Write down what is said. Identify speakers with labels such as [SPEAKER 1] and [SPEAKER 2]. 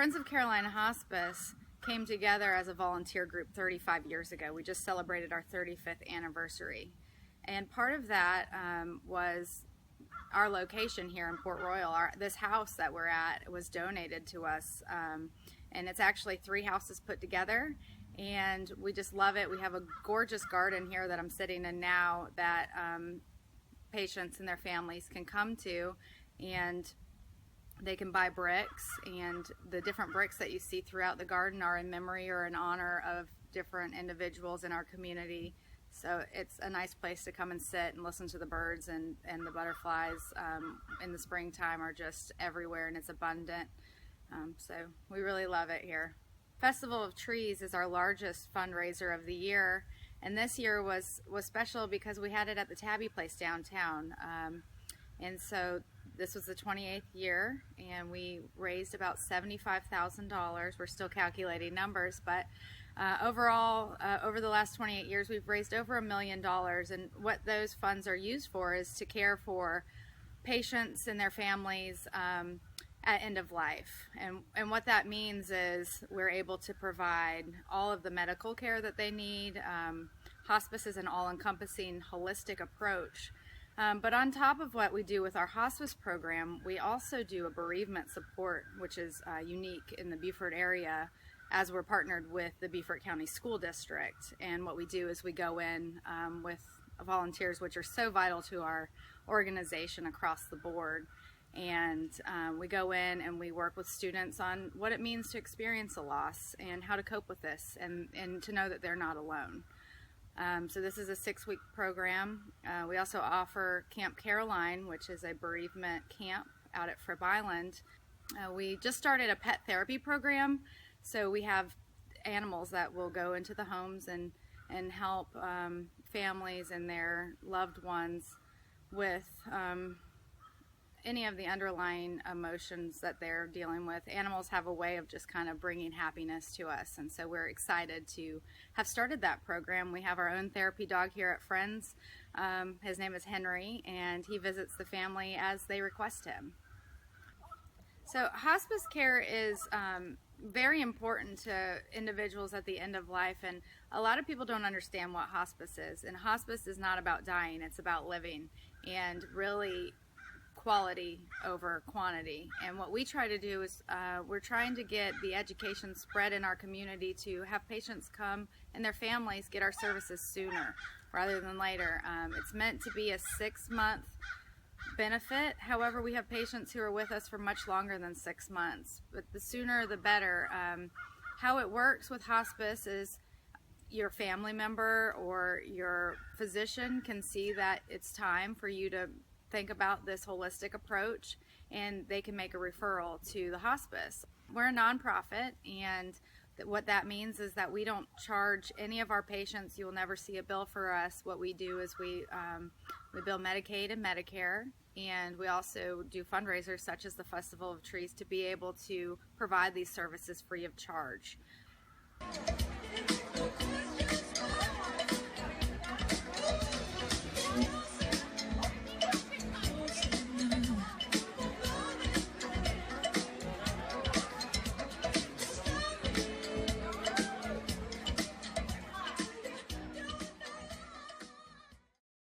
[SPEAKER 1] Friends of Carolina Hospice came together as a volunteer group 35 years ago. We just celebrated our 35th anniversary. And part of that was our location here in Port Royal. This house that we're at was donated to us, and it's actually 3 houses put together, and we just love it. We have a gorgeous garden here that I'm sitting in now that patients and their families can come to, and they can buy bricks, and the different bricks that you see throughout the garden are in memory or in honor of different individuals in our community. So it's a nice place to come and sit and listen to the birds, and the butterflies in the springtime are just everywhere, and it's abundant. So we really love it here. Festival of Trees is our largest fundraiser of the year, and this year was special because we had it at the Tabby Place downtown. And so this was the 28th year, and we raised about $75,000. We're still calculating numbers, but overall, over the last 28 years, we've raised over $1 million, and what those funds are used for is to care for patients and their families at end of life. And what that means is we're able to provide all of the medical care that they need. Hospice is an all-encompassing, holistic approach. But on top of what we do with our hospice program, we also do a bereavement support, which is unique in the Beaufort area, as we're partnered with the Beaufort County School District. And what we do is we go in with volunteers, which are so vital to our organization across the board. And we go in and we work with students on what it means to experience a loss and how to cope with this, and to know that they're not alone. So this is a 6-week program. We also offer Camp Caroline, which is a bereavement camp out at Fripp Island. We just started a pet therapy program, so we have animals that will go into the homes and help families and their loved ones with any of the underlying emotions that they're dealing with. Animals have a way of just kind of bringing happiness to us, and so we're excited to have started that program. We have our own therapy dog here at Friends. His name is Henry, and he visits the family as they request him. So hospice care is very important to individuals at the end of life, and a lot of people don't understand what hospice is. And hospice is not about dying, it's about living, and really quality over quantity. And what we try to do is we're trying to get the education spread in our community to have patients come and their families get our services sooner rather than later. It's meant to be a 6-month benefit. However, we have patients who are with us for much longer than 6 months, but the sooner the better. How it works with hospice is your family member or your physician can see that it's time for you to think about this holistic approach, and they can make a referral to the hospice. We're a nonprofit, and what that means is that we don't charge any of our patients. You will never see a bill for us. What we do is we bill Medicaid and Medicare, and we also do fundraisers such as the Festival of Trees to be able to provide these services free of charge.